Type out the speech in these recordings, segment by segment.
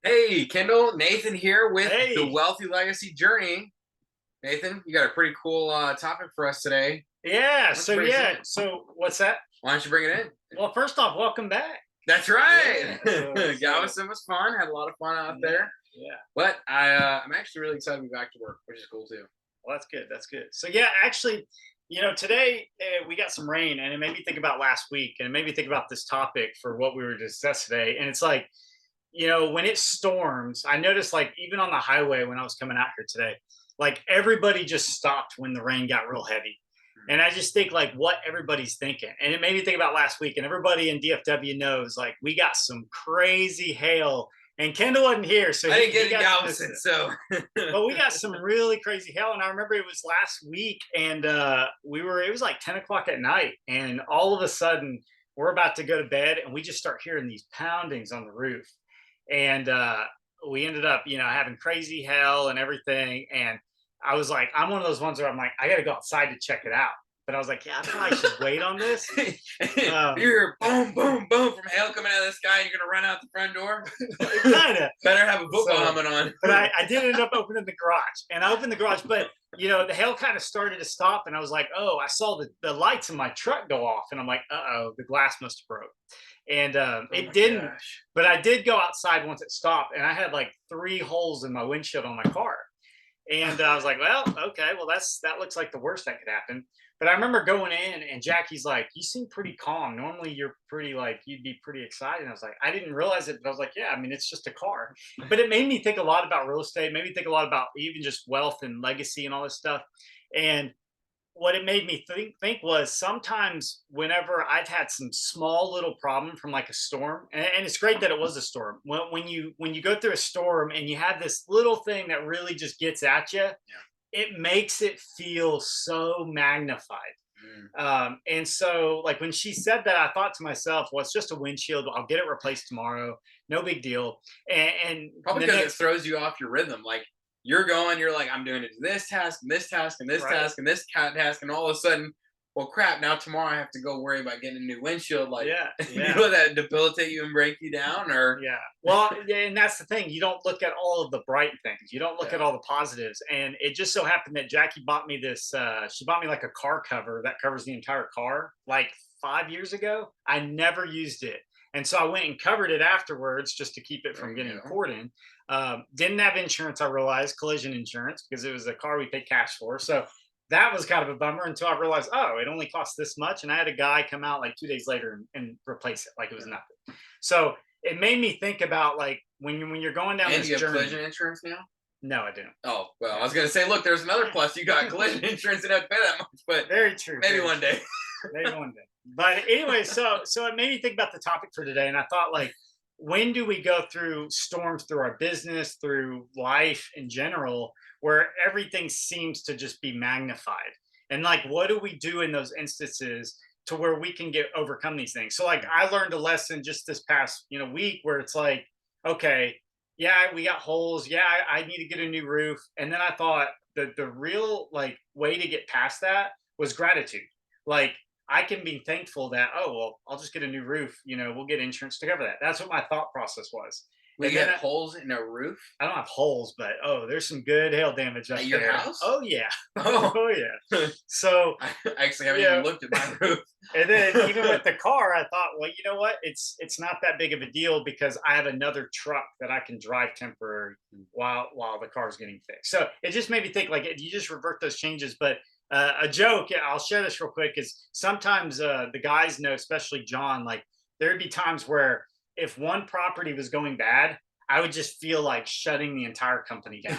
Hey, Kendall, Nathan here with the Hey, Wealthy Legacy Journey. Nathan, you got a pretty cool topic for us today. yeah. Why don't you bring us in? So what's that? Why don't you bring it in? Well, first off, welcome back. That's right. Yeah. So Yeah, it was so so much fun. Had a lot of fun out yeah, there. yeah. But I'm actually really excited to be back to work, which is cool too. Well, that's good. That's good. So yeah, actually, today we got some rain, and it made me think about last week, and it made me think about this topic for what we were discussing today. And it's like, when it storms, I noticed like even on the highway when I was coming out here today, like everybody just stopped when the rain got real heavy. And I just think like what everybody's thinking. And it made me think about last week. And everybody in DFW knows like we got some crazy hail. And Kendall wasn't here, so I he, didn't he get in got to miss Galveston, it. so But we got some really crazy hail. And I remember it was last week, and it was like 10 o'clock at night. And all of a sudden, we're about to go to bed, and we just start hearing these poundings on the roof. And we ended up, having crazy hail and everything. And I was like, I'm one of those ones where I'm like, I got to go outside to check it out. But I was like, yeah, I probably should wait on this. you Um, hear boom, boom, boom from hail coming out of the sky, and you're gonna run out the front door. kind of. Better have a football So, helmet on. but I did end up opening the garage, and I opened the garage, but the hail kind of started to stop, and I was like, oh, I saw the lights in my truck go off, and I'm like, oh, the glass must have broke. And Oh it my didn't, gosh. but I did go outside once it stopped, and I had like 3 holes in my windshield on my car. And I was like, well, okay, well, that looks like the worst that could happen. But I remember going in, and Jackie's like, you seem pretty calm. Normally you're pretty like, you'd be pretty excited. And I was like, I didn't realize it, but I was like, yeah, I mean, it's just a car. But it made me think a lot about real estate, made me think a lot about even just wealth and legacy and all this stuff. And what it made me think was sometimes whenever I've had some small little problem from like a storm, and it's great that it was a storm. When you go through a storm and you have this little thing that really just gets at you, Yeah. it makes it feel so magnified. Mm. And so, like when she said that, I thought to myself, "Well, it's just a windshield. I'll get it replaced tomorrow. No big deal." And Probably the because it next, throws you off your rhythm. Like you're like, I'm doing it to this task and this task and this right? task and this task, and all of a sudden, well, crap! Now tomorrow I have to go worry about getting a new windshield. Like, Yeah, you yeah. let that debilitate you and break you down, or Yeah. Well, yeah, and that's the thing. You don't look at all of the bright things. You don't look at yeah, all the positives. And it just so happened that Jackie bought me this. She bought me like a car cover that covers the entire car, like 5 years ago. I never used it, and so I went and covered it afterwards just to keep it there from you getting go. corded. Didn't have insurance. I realized collision insurance because it was a car we paid cash for. So that was kind of a bummer until I realized, oh, it only costs this much. And I had a guy come out like 2 days later and replace it like it was Yeah. nothing. So it made me think about like when you're going down And this you have collision journey. insurance now. No, I didn't. Oh well, I Yeah. was gonna say, look, there's another plus. You got collision insurance and don't pay that much, but Very true. maybe Very one true. day. Maybe one day. But anyway, so it made me think about the topic for today, and I thought like, when do we go through storms through our business, through life in general, where everything seems to just be magnified, and like, what do we do in those instances to where we can get overcome these things? So like, I learned a lesson just this past week where it's like, okay, yeah, we got holes. Yeah, I need to get a new roof, and then I thought the real like way to get past that was gratitude. Like I can be thankful that, oh, well, I'll just get a new roof. We'll get insurance to cover that. That's what my thought process was. We And then get holes in a roof I don't have holes, but oh, there's some good hail damage at up your there. house. Oh yeah. Oh, Oh yeah. So, I actually haven't yeah. even looked at my roof. And then even with the car, I thought, well, you know what? It's not that big of a deal because I have another truck that I can drive temporary while the car's getting fixed. So it just made me think like you just revert those changes. But a joke, yeah, I'll share this real quick, is sometimes the guys know, especially John, like there'd be times where if one property was going bad, I would just feel like shutting the entire company down.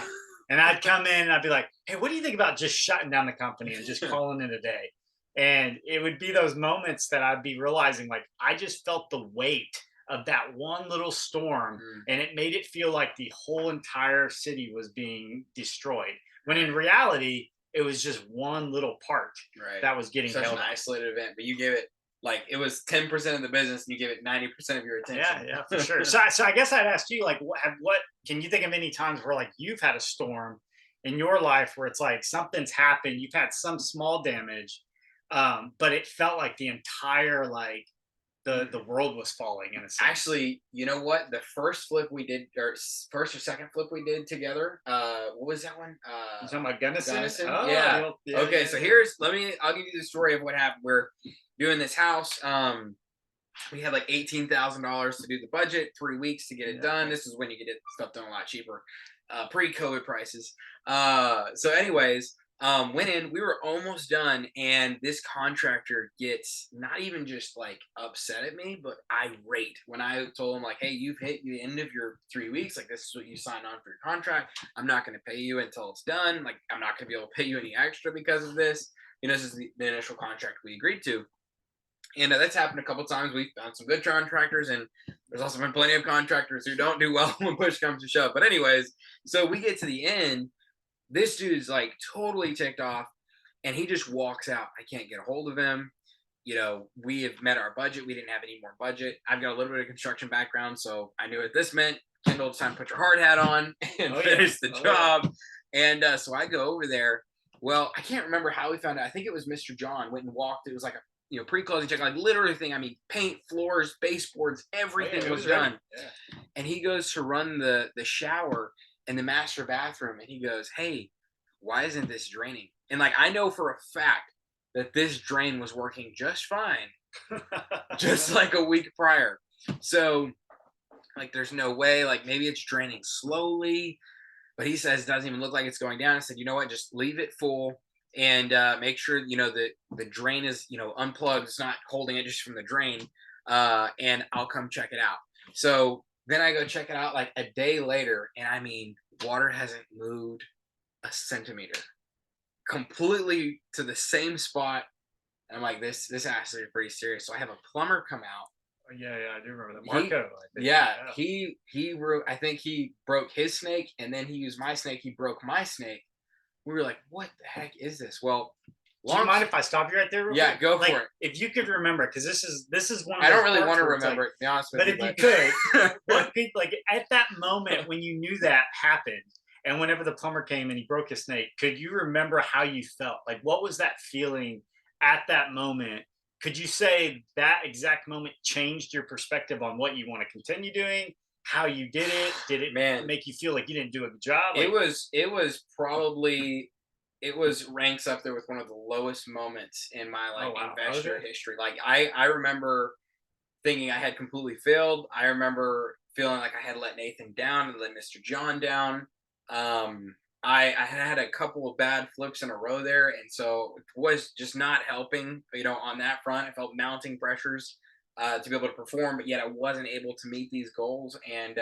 And I'd come in and I'd be like, hey, what do you think about just shutting down the company and just calling it a day? And it would be those moments that I'd be realizing, like, I just felt the weight of that one little storm, Mm, and it made it feel like the whole entire city was being destroyed. When in right, reality, it was just one little part right. that was getting Such an held on. isolated event, but you gave it like it was 10% of the business, and you gave it 90% of your Yeah, attention. yeah, for sure. So I guess I'd ask you, like, what can you think of any times where like you've had a storm in your life where it's like something's happened, you've had some small damage, but it felt like the entire like the world was falling in a sense. Actually, you know what? The first flip we did, or first or second flip we did together, what was that one? You talking about Gunnison? Gunnison? Oh, Yeah. Okay, so yeah. I'll give you the story of what happened. We're doing this house. We had like $18,000 to do the budget, 3 weeks to get it done. This is when you get stuff done a lot cheaper, pre-COVID prices. So anyways, went in, we were almost done, and this contractor gets not even just like upset at me, but irate when I told him like, hey, you've hit the end of your 3 weeks. Like, this is what you signed on for your contract. I'm not going to pay you until it's done. Like, I'm not going to be able to pay you any extra because of this. This is the initial contract we agreed to. And that's happened a couple times. We've found some good contractors, and there's also been plenty of contractors who don't do well when push comes to shove. But anyways, so we get to the end. This dude's like totally ticked off, and he just walks out. I can't get a hold of him. We have met our budget. We didn't have any more budget. I've got a little bit of construction background, so I knew what this meant. Kendell, it's time to put your hard hat on and finish the job. Yeah. And so I go over there. Well, I can't remember how we found out. I think it was Mr. John went and walked. It was like a pre-closing check, like literally thing. I mean, paint, floors, baseboards, everything was done. Yeah. And he goes to run the shower in the master bathroom, and he goes, hey, why isn't this draining? And like, I know for a fact that this drain was working just fine, just like a week prior. So like, there's no way, like maybe it's draining slowly, but he says it doesn't even look like it's going down. I said, you know what, just leave it full. And make sure the drain is unplugged. It's not holding it just from the drain. And I'll come check it out. So then I go check it out like a day later, and I mean, water hasn't moved a centimeter, completely to the same spot. And I'm like, this has to be pretty serious. So I have a plumber come out. Yeah, I do remember that. Marco. I think he broke his snake, and then he used my snake. He broke my snake. We were like, what the heck is this? Well, do you mind if I stop you right there? Yeah, go for it. If you could remember, because this is one of I don't really want to remember it, to be honest with you. But if you could, what people like at that moment when you knew that happened, and whenever the plumber came and he broke his snake, could you remember how you felt? Like, what was that feeling at that moment? Could you say that exact moment changed your perspective on what you want to continue doing? How you did it? Did it make you feel like you didn't do a good job? Like, it ranks up there with one of the lowest moments in my investor history. Like, I remember thinking I had completely failed. I remember feeling like I had let Nathan down and let Mr. John down. I had a couple of bad flips in a row there, and so it was just not helping. On that front, I felt mounting pressures to be able to perform, but yet I wasn't able to meet these goals. And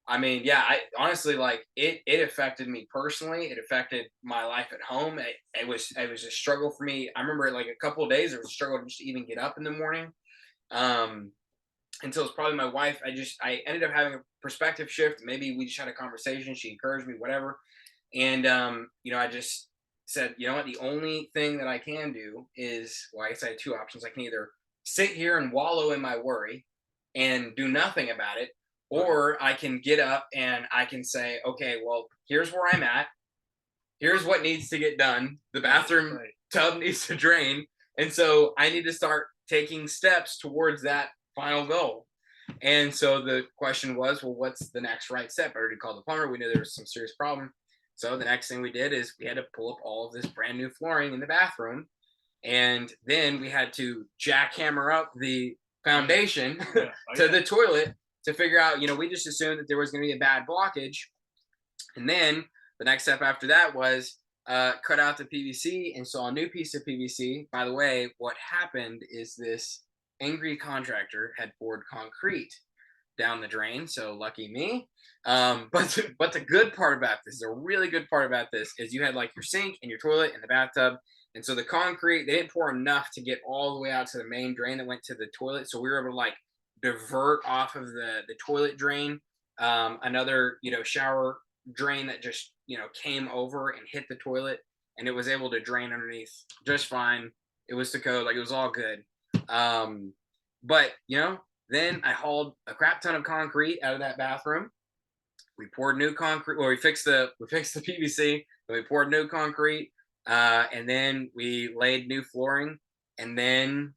I mean, yeah, I honestly, like, it affected me personally. It affected my life at home. It was a struggle for me. I remember like a couple of days, it was a struggle just to even get up in the morning. Until it's probably my wife. I ended up having a perspective shift. Maybe we just had a conversation. She encouraged me, whatever. And I just said, you know what, the only thing that I can do is, well, I guess I had two options. I can either sit here and wallow in my worry and do nothing about it, or I can get up and I can say, okay, well, here's where I'm at. Here's what needs to get done. The bathroom tub needs to drain. And so I need to start taking steps towards that final goal. And so the question was, well, what's the next right step? I already called the plumber. We knew there was some serious problem. So the next thing we did is we had to pull up all of this brand new flooring in the bathroom. And then we had to jackhammer up the foundation to the toilet to figure out, we just assumed that there was going to be a bad blockage. And then the next step after that was cut out the PVC, install a new piece of PVC. By the way, what happened is this angry contractor had poured concrete down the drain. So lucky me. But the good part about this, the really good part about this, is you had like your sink and your toilet and the bathtub. And so the concrete, they didn't pour enough to get all the way out to the main drain that went to the toilet. So we were able to like divert off of the toilet drain, another, shower drain that just, came over and hit the toilet, and it was able to drain underneath just fine. It was the code, like it was all good. But then I hauled a crap ton of concrete out of that bathroom. We poured new concrete. Well, we fixed the PVC, and we poured new concrete. And then we laid new flooring, and then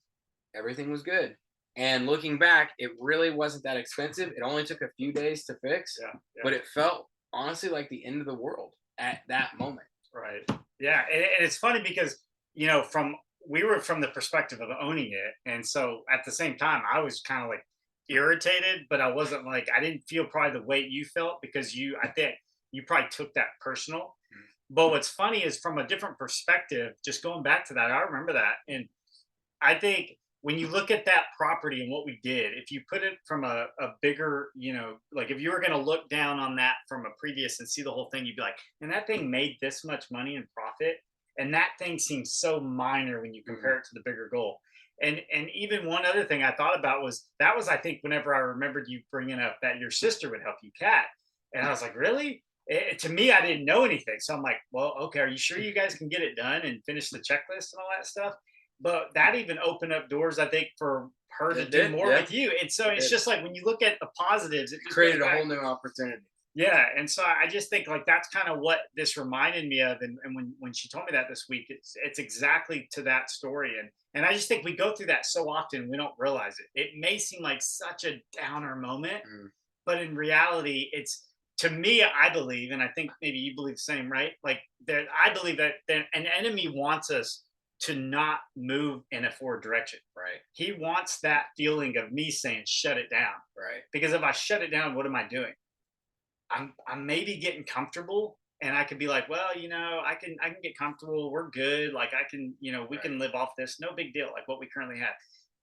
everything was good. And looking back, it really wasn't that expensive. It only took a few days to fix, Yeah, yeah. but it felt honestly like the end of the world at that moment. Right. Yeah, and it's funny because from we were from the perspective of owning it, and so at the same time, I was kind of like irritated, but I wasn't like I didn't feel probably the way you felt because I think you probably took that personal. But what's funny is from a different perspective, just going back to that, I remember that, and I think when you look at that property and what we did, if you put it from a bigger, like if you were going to look down on that from a previous and see the whole thing, you'd be like, and that thing made this much money in profit. And that thing seems so minor when you compare it to the bigger goal. And even one other thing I thought about was that was, I think, whenever I remembered you bringing up that your sister would help you cat. And I was like, really? To me, I didn't know anything. So I'm like, well, okay, are you sure you guys can get it done and finish the checklist and all that stuff? But that even opened up doors, I think, for her to It do did, more yeah. with you. And so It it's did. just like when you look at the positives, it just Created goes a back. whole new opportunity. Yeah. And so I just think like that's kind of what this reminded me of. And when she told me that this week, it's exactly to that story. And I just think we go through that so often we don't realize it. It may seem like such a downer moment, Mm, but in reality, it's to me, I believe, and I think maybe you believe the same, right? Like that, I believe that an enemy wants us to not move in a forward direction. right, He wants that feeling of me saying, "Shut it down," right. because if I shut it down, what am I doing? I'm maybe getting comfortable, and I could be like, well, I can get comfortable. We're good. Like I can, we Right. can live off this. No big deal. Like what we currently have.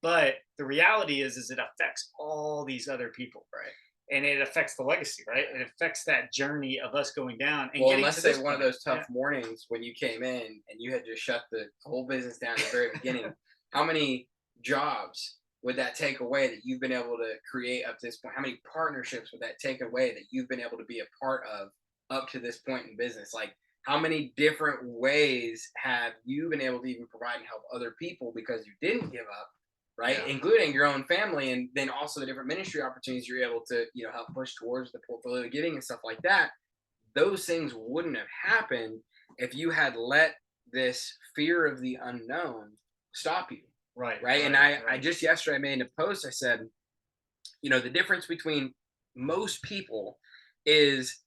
But the reality is it affects all these other people, Right. and it affects the legacy, right? It affects that journey of us going down and Well, and getting let's to say this one of point. those tough mornings when you came in and you had just shut the whole business down at the very beginning. How many jobs would that take away that you've been able to create up to this point? How many partnerships would that take away that you've been able to be a part of up to this point in business? Like, how many different ways have you been able to even provide and help other people because you didn't give up, right? Yeah. Including your own family, and then also the different ministry opportunities you're able to, help push towards the portfolio giving and stuff like that. Those things wouldn't have happened if you had let this fear of the unknown stop you. Right. Right. And Right. I Right. just yesterday I made a post. I said, the difference between most people is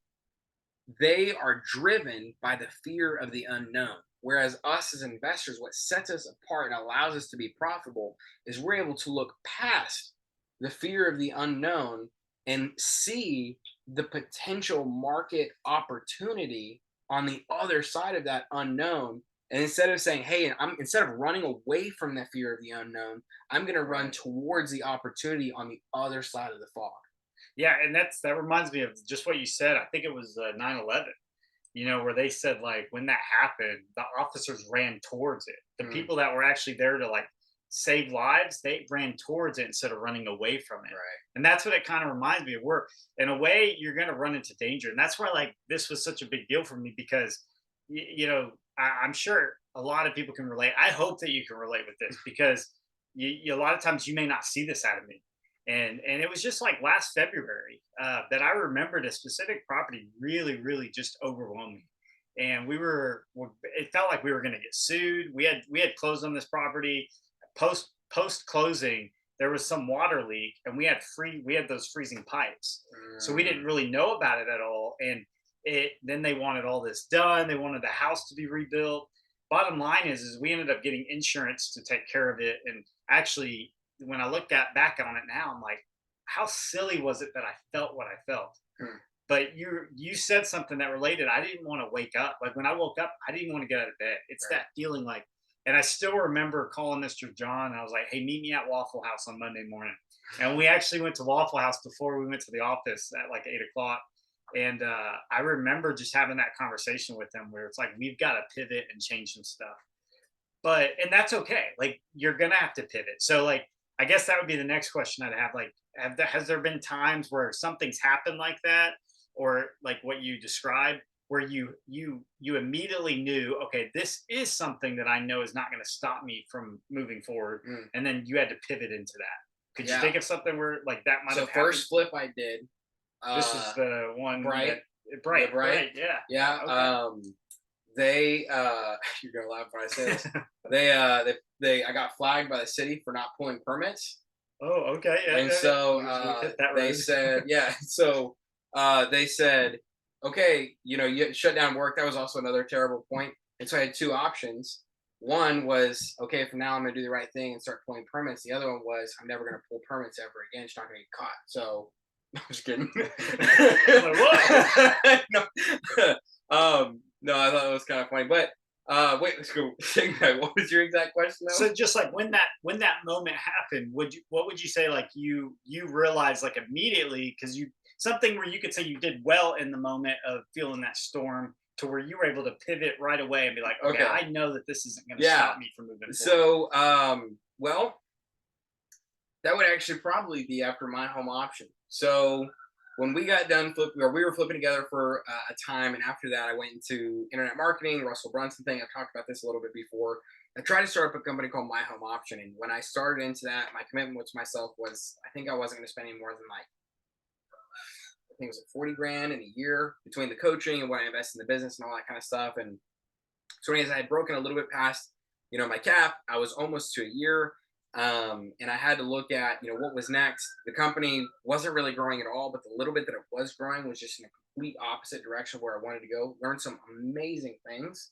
they are driven by the fear of the unknown. Whereas us as investors, what sets us apart and allows us to be profitable is we're able to look past the fear of the unknown and see the potential market opportunity on the other side of that unknown. And instead of saying, hey, instead of running away from the fear of the unknown, I'm going to run Right. towards the opportunity on the other side of the fog. Yeah, and that reminds me of just what you said. I think it was 9/11. Where they said like when that happened, the officers ran towards it. The Mm, people that were actually there to like save lives, they ran towards it instead of running away from it. right. And that's what it kind of reminds me of. Where in a way you're going to run into danger, and that's why like this was such a big deal for me because I'm sure a lot of people can relate. I hope that you can relate with this because a lot of times you may not see this out of me. And it was just like last February that I remembered a specific property really just overwhelmed me, and it felt like we were going to get sued. We had closed on this property. Post closing, there was some water leak, and we had those freezing pipes, so we didn't Mm, really know about it at all. And then they wanted all this done. They wanted the house to be rebuilt. Bottom line is we ended up getting insurance to take care of it, and actually when I look back on it now, I'm like, how silly was it that I felt what I felt? mm, But you said something that related. I didn't want to wake up. Like when I woke up, I didn't want to get out of bed. It's right. that feeling like, and I still remember calling Mr. John. And I was like, hey, meet me at Waffle House on Monday morning. And we actually went to Waffle House before we went to the office at like 8 o'clock. And I remember just having that conversation with him where it's like, we've got to pivot and change some stuff. And that's okay. Like you're gonna have to pivot. So like I guess that would be the next question I'd have. Like, has there been times where something's happened like that, or like what you described, where you immediately knew, okay, this is something that I know is not going to stop me from moving forward, Mm. and then you had to pivot into that. Could you Yeah. think of something where like that might So have happened? first flip I did, This is uh, the one Bright, that the bright, Bright. bright, yeah, Yeah. yeah, okay. They you're gonna laugh when I say this. They I got flagged by the city for not pulling permits. Oh, okay. Yeah, And yeah, yeah. so We've hit that they road. said, yeah. So they said, okay, you shut down work. That was also another terrible point. And so I had two options. One was, okay, from now I'm going to do the right thing and start pulling permits. The other one was, I'm never going to pull permits ever again. It's not going to get caught. So I'm just kidding. I'm like, no, no, I thought it was kind of funny. But wait, let's go. What was your exact question though? so just like when that moment happened, what would you say like you realized like immediately because you something where you could say you did well in the moment of feeling that storm to where you were able to pivot right away and be like, okay, Okay. I know that this isn't going to Yeah. stop me from moving forward. So, well, that would actually probably be after my home option. So when we got done flipping, or we were flipping together for a time, and after that, I went into internet marketing, the Russell Brunson thing. I've talked about this a little bit before. I tried to start up a company called My Home Option, and when I started into that, my commitment to myself was I think I wasn't going to spend any more than like I think it was like 40 grand in a year between the coaching and what I invest in the business and all that kind of stuff. And so anyways, I had broken a little bit past, my cap. I was almost to a year. And I had to look at, what was next. The company wasn't really growing at all, but the little bit that it was growing was just in a complete opposite direction of where I wanted to go. Learn some amazing things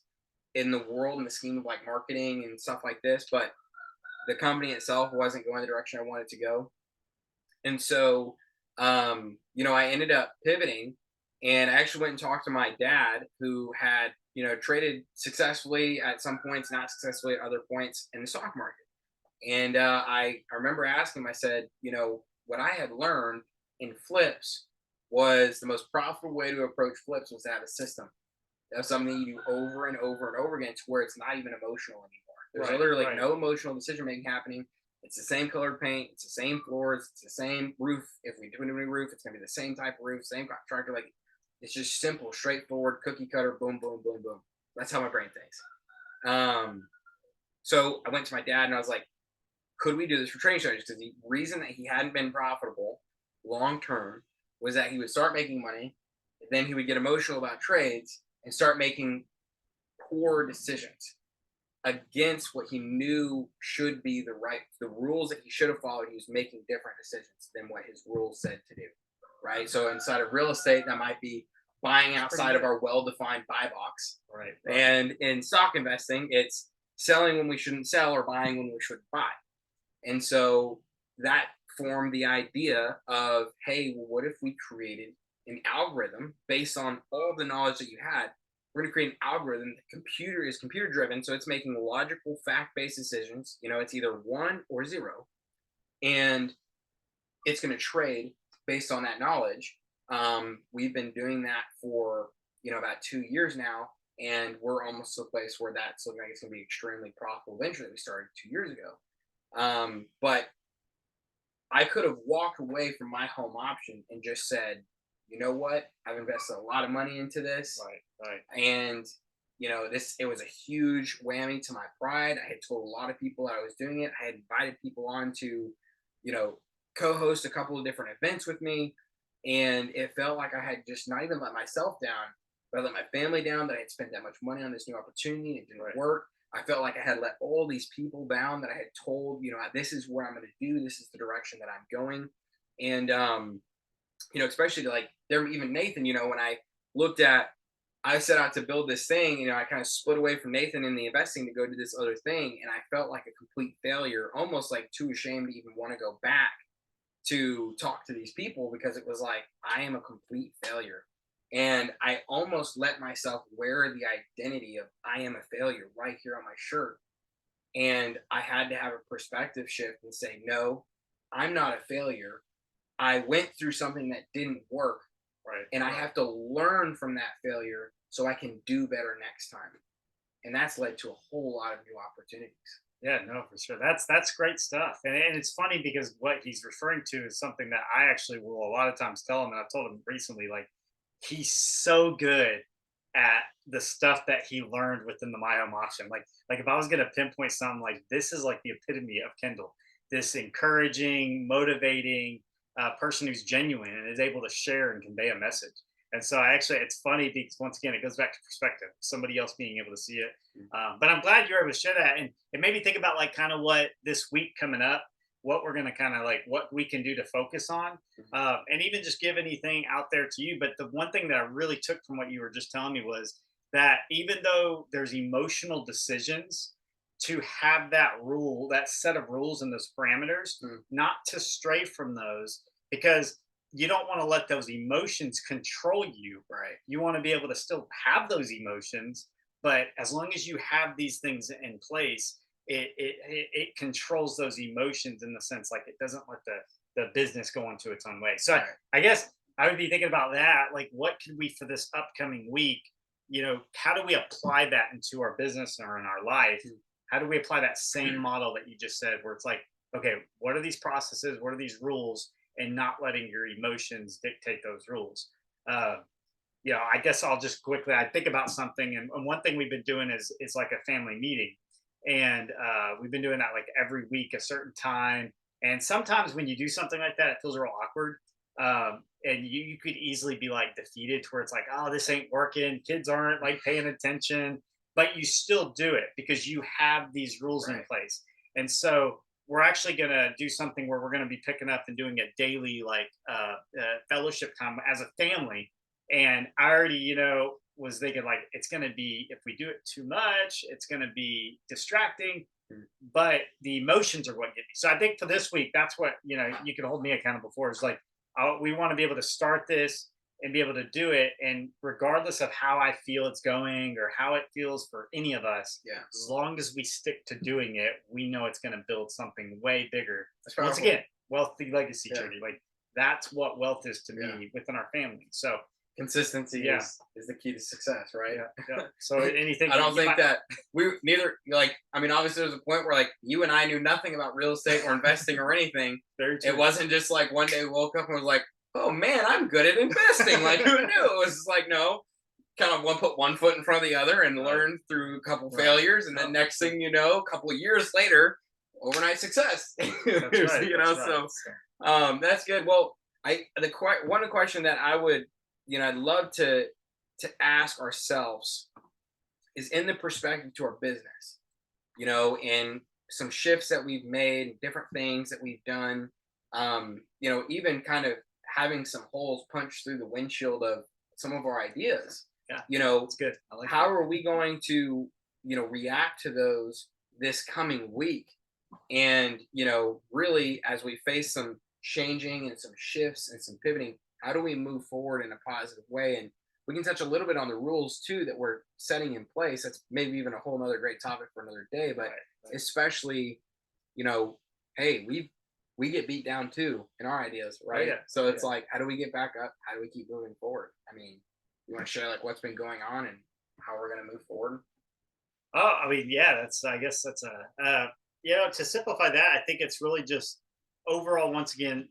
in the world and the scheme of like marketing and stuff like this, but the company itself wasn't going the direction I wanted to go. And so, I ended up pivoting and I actually went and talked to my dad who had, traded successfully at some points, not successfully at other points in the stock market. And I remember asking him, I said, what I had learned in flips was the most profitable way to approach flips was to have a system. That's something you do over and over and over again to where it's not even emotional anymore. There's Right, literally right. no emotional decision making happening. It's the same colored paint. It's the same floors. It's the same roof. If we do a new roof, it's gonna be the same type of roof, same contractor. Like it's just simple, straightforward, cookie cutter. Boom, boom, boom, boom. That's how my brain thinks. Um, so I went to my dad and I was like, "Could we do this for training strategies?" Because the reason that he hadn't been profitable long term was that he would start making money, then he would get emotional about trades and start making poor decisions against what he knew should be the rules that he should have followed. He was making different decisions than what his rules said to do, right? So inside of real estate, that might be buying It's pretty outside of good. our well-defined buy box, Right, right. and in stock investing, it's selling when we shouldn't sell or buying when we shouldn't buy. And so that formed the idea of, hey, well, what if we created an algorithm based on all the knowledge that you had? We're going to create an algorithm. The computer is computer driven, so it's making logical, fact based decisions. It's either one or zero, and it's going to trade based on that knowledge. We've been doing that for about 2 years now, and we're almost to a place where that's looking like it's going to be extremely profitable venture that we started 2 years ago. But I could have walked away from my home option and just said, you know what? I've invested a lot of money into this. Right, right. And, it was a huge whammy to my pride. I had told a lot of people that I was doing it. I had invited people on to, you know, co host a couple of different events with me. And it felt like I had just not even let myself down, but I let my family down that I had spent that much money on this new opportunity. It didn't Right. work. I felt like I had let all these people down that I had told, this is what I'm going to do. This is the direction that I'm going. And, especially like there, even Nathan, when I looked at, I set out to build this thing, I kind of split away from Nathan in the investing to go do this other thing. And I felt like a complete failure, almost like too ashamed to even want to go back to talk to these people because it was like, I am a complete failure. And I almost let myself wear the identity of I am a failure right here on my shirt. And I had to have a perspective shift and say, no, I'm not a failure. I went through something that didn't work, Right, and I right. have to learn from that failure so I can do better next time. And that's led to a whole lot of new opportunities. Yeah, no, for sure. That's great stuff. And it's funny because what he's referring to is something that I actually will a lot of times tell him, and I've told him recently, like he's so good at the stuff that he learned within the My Home option. Like if I was gonna pinpoint something like this is like the epitome of Kendall, this encouraging, motivating person who's genuine and is able to share and convey a message. And so I actually, it's funny because once again, it goes back to perspective, somebody else being able to see it. But I'm glad you're able to share that. And it made me think about like kind of what this week coming up. what we're going to kind of like what we can do to focus on, and even just give anything out there to you. But the one thing that I really took from what you were just telling me was that even though there's emotional decisions, to have that rule, that set of rules and those parameters, not to stray from those, because you don't want to let those emotions control you. Right. You want to be able to still have those emotions, but as long as you have these things in place, it controls those emotions in the sense like it doesn't let the business go into its own way. So Right. I guess I would be thinking about that. Like, what could we for this upcoming week? How do we apply that into our business or in our life? How do we apply that same model that you just said, where it's like, okay, what are these processes? What are these rules? And not letting your emotions dictate those rules. Uh, I guess I'll just quickly. I think about something, and one thing we've been doing is like a family meeting, and we've been doing that like every week, a certain time. And sometimes when you do something like that, it feels real awkward, and you could easily be like defeated, to where it's like, oh, this ain't working. Kids aren't like paying attention, but you still do it because you have these rules in place. And so we're actually going to do something where we're going to be picking up and doing a daily like fellowship time as a family. And I already was thinking like it's going to be, if we do it too much, it's going to be distracting, but the emotions are what get me. So I think for this week, that's what you can hold me accountable for, is like, we want to be able to start this and be able to do it, and regardless of how I feel it's going or how it feels for any of us, as long as we stick to doing it, we know it's going to build something way bigger. Once again, wealthy legacy journey, like that's what wealth is to me within our family. So consistency is the key to success, right? So anything, I don't think that we neither, like, I mean, obviously there's a point where like you and I knew nothing about real estate or investing or anything. It wasn't just like one day we woke up and was like, oh man, I'm good at investing. Like, who knew? It was just like, no, kind of put one foot in front of the other and learn through a couple failures, and then next thing you know, a couple of years later, overnight success. That's right. So that's good. Well, one question that I would, I'd love to ask ourselves is in the perspective to our business, in some shifts that we've made, different things that we've done, even kind of having some holes punched through the windshield of some of our ideas. It's good. I like how are we going to, react to those this coming week? And, really, as we face some changing and some shifts and some pivoting, how do we move forward in a positive way? And we can touch a little bit on the rules too that we're setting in place. That's maybe even a whole nother great topic for another day, but especially, hey, we get beat down too in our ideas, right? So it's like, how do we get back up? How do we keep moving forward? I mean, you want to share like what's been going on and how we're going to move forward? Oh, I mean, I guess that's to simplify that, I think it's really just overall, once again,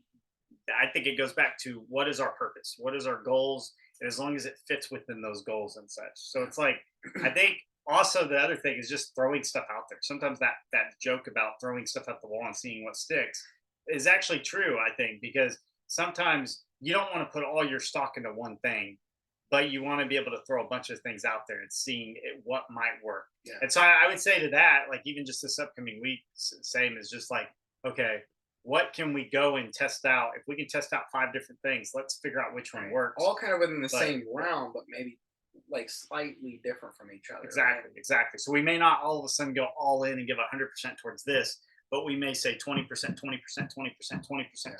I think it goes back to what is our purpose? What is our goals? And as long as it fits within those goals and such. So it's like, I think also the other thing is just throwing stuff out there. Sometimes that joke about throwing stuff at the wall and seeing what sticks is actually true, I think, because sometimes you don't want to put all your stock into one thing, but you want to be able to throw a bunch of things out there and seeing what might work. And so I would say to that, like even just this upcoming week, same is just like, okay, what can we go and test out? If we can test out 5 different things, let's figure out which one works. All kind of within the same realm, but maybe like slightly different from each other. Exactly. So we may not all of a sudden go all in and give 100% towards this, but we may say 20%, 20%, 20%, 20%,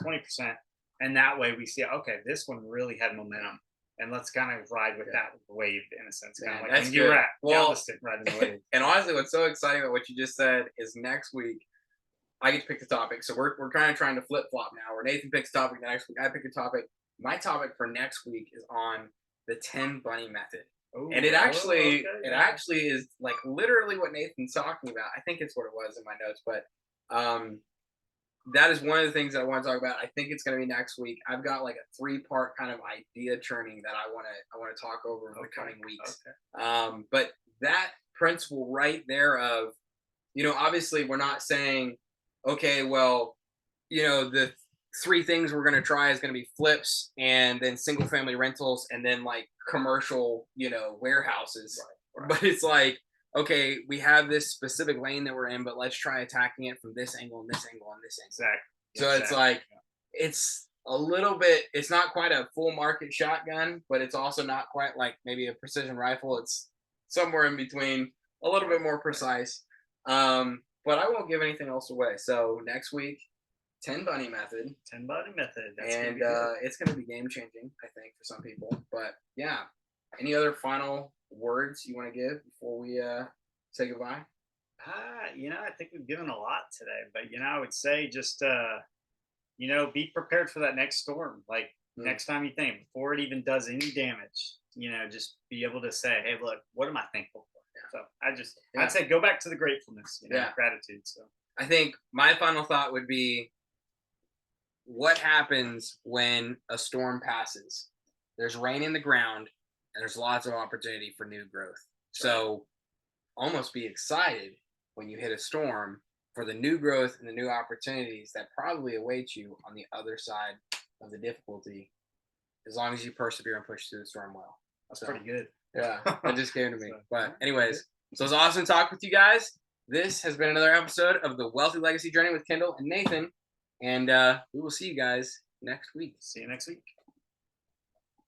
20%. And that way we see, okay, this one really had momentum. And let's kind of ride with that wave in a sense. Kind of like when you were at Galveston riding the wave. And honestly, what's so exciting about what you just said is next week, I get to pick the topic. So we're kind of trying to flip flop now, where Nathan picks a topic next week. I pick a topic. My topic for next week is on the 10 bunny method. Ooh, and it actually is like literally what Nathan's talking about. I think it's what it was in my notes, but that is one of the things that I want to talk about. I think it's going to be next week. I've got like a 3-part kind of idea churning that I want to talk over in the coming weeks. But that principle right there of, obviously we're not saying, okay, well, the 3 things we're going to try is going to be flips and then single family rentals and then like commercial, warehouses. Right. But it's like, okay, we have this specific lane that we're in, but let's try attacking it from this angle and this angle and this angle. Exactly. So it's like, it's a little bit, it's not quite a full market shotgun, but it's also not quite like maybe a precision rifle. It's somewhere in between, a little bit more precise. But I won't give anything else away. So next week, 10 bunny method. 10 bunny method. That's And it's going to be game changing, I think, for some people. But yeah, any other final words you want to give before we say goodbye? I think we've given a lot today, but I would say just be prepared for that next storm. Like next time you think, before it even does any damage, just be able to say, hey, look, what am I thankful for? So I'd say go back to the gratefulness, gratitude. So I think my final thought would be, what happens when a storm passes? There's rain in the ground and there's lots of opportunity for new growth. So almost be excited when you hit a storm for the new growth and the new opportunities that probably await you on the other side of the difficulty, as long as you persevere and push through the storm well. That's pretty good. Yeah, that just came to me. But anyways, so it's awesome to talk with you guys. This has been another episode of the Wealthy Legacy Journey with Kendell and Nathan. And we will see you guys next week. See you next week.